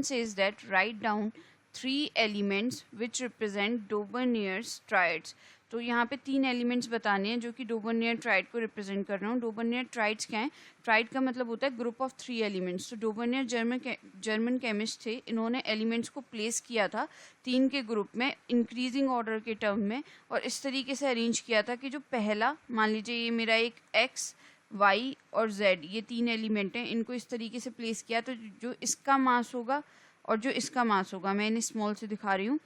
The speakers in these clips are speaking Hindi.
question says that write down 3 elements which represent Daubeney's triads. तो यहाँ पे 3 एलिमेंट्स बताने हैं जो कि डोबर्नियर ट्राइड को रिप्रेजेंट कर रहे हूँ. डोबर्नियर ट्राइड्स क्या है? ट्राइड का मतलब होता है ग्रुप ऑफ 3 एलिमेंट्स. तो डोबर्नियर जर्मन केमिस्ट थे. इन्होंने एलिमेंट्स को प्लेस किया था 3 के ग्रुप में इंक्रीजिंग ऑर्डर के टर्म में, और इस तरीके से अरेंज किया था कि जो पहला, मान लीजिए ये मेरा एक एक्स, वाई और जेड, ये 3 एलिमेंट हैं, इनको इस तरीके से प्लेस किया तो जो इसका मास होगा और जो इसका मास होगा, मैं इन्हें स्मॉल से दिखा रही हूँ.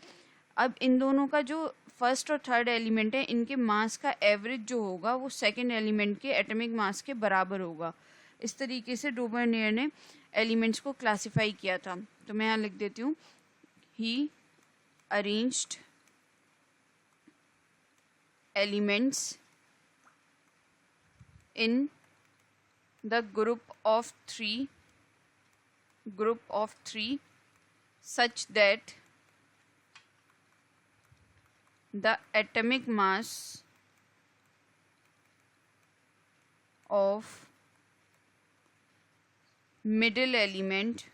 अब इन दोनों का जो फर्स्ट और थर्ड एलिमेंट है, इनके मास का एवरेज जो होगा वो सेकंड एलिमेंट के एटॉमिक मास के बराबर होगा. इस तरीके से डोबर्नियर ने एलिमेंट्स को क्लासिफाई किया था. तो मैं यहाँ लिख देती हूँ, he arranged elements in the group of three such that the atomic mass of middle element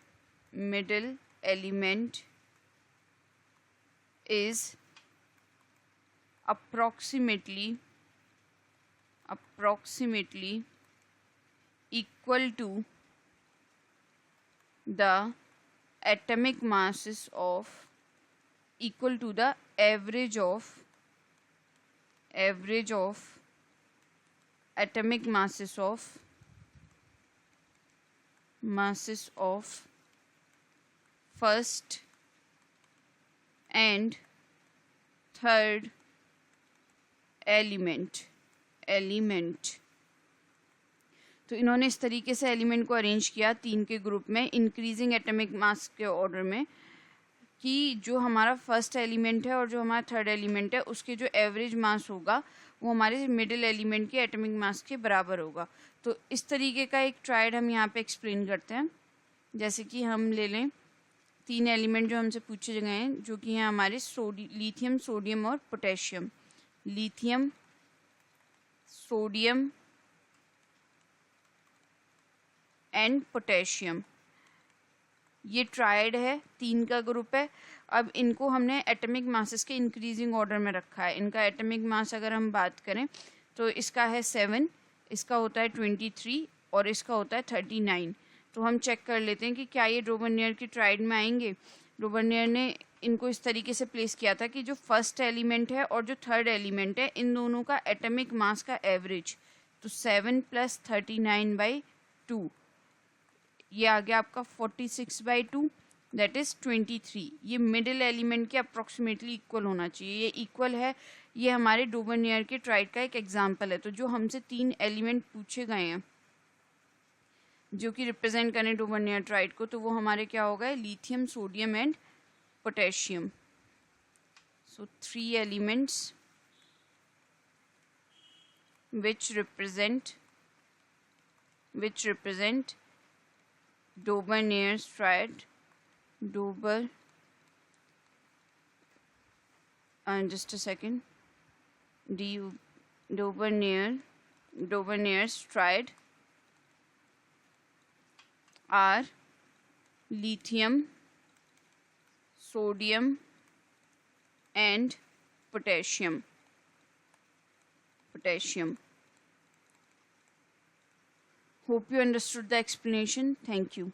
is approximately equal to the atomic masses of the average of atomic masses of first and third element. तो इन्होंने इस तरीके से एलिमेंट को अरेंज किया 3 के ग्रुप में इंक्रीजिंग एटॉमिक मास के ऑर्डर में, कि जो हमारा फर्स्ट एलिमेंट है और जो हमारा थर्ड एलिमेंट है उसके जो एवरेज मास होगा वो हमारे मिडिल एलिमेंट के एटॉमिक मास के बराबर होगा. तो इस तरीके का एक ट्राइड हम यहाँ पे एक्सप्लेन करते हैं. जैसे कि हम ले लें 3 एलिमेंट जो हमसे पूछे गए हैं, जो कि हैं हमारे लिथियम, सोडियम और potassium. Lithium, sodium and potassium, ये ट्राइड है, 3 का ग्रुप है. अब इनको हमने एटॉमिक मासेस के इंक्रीजिंग ऑर्डर में रखा है. इनका एटॉमिक मास अगर हम बात करें तो इसका है 7, इसका होता है 23 और इसका होता है 39. तो हम चेक कर लेते हैं कि क्या ये डोबर्नियर की ट्राइड में आएंगे. डोबर्नियर ने इनको इस तरीके से प्लेस किया था कि जो फर्स्ट एलिमेंट है और जो थर्ड एलिमेंट है, इन दोनों का एटॉमिक मास का एवरेज, तो 7 + 39/2, ये आ गया आपका 46/2, दैट इज़ 23. ये मिडिल एलिमेंट के अप्रॉक्सीमेटली इक्वल होना चाहिए. ये इक्वल है. ये हमारे डोबर्नियर के ट्राइड का एक एग्जांपल है. तो जो हमसे 3 एलिमेंट पूछे गए हैं जो कि रिप्रेजेंट करें डोबर्नियर ट्राइड को, तो वो हमारे क्या हो गए? Lithium, sodium and potassium. So 3 elements which represent Daubeney's triad. Just a second. Daubeney's triad are lithium, sodium and potassium. Hope you understood the explanation. Thank you.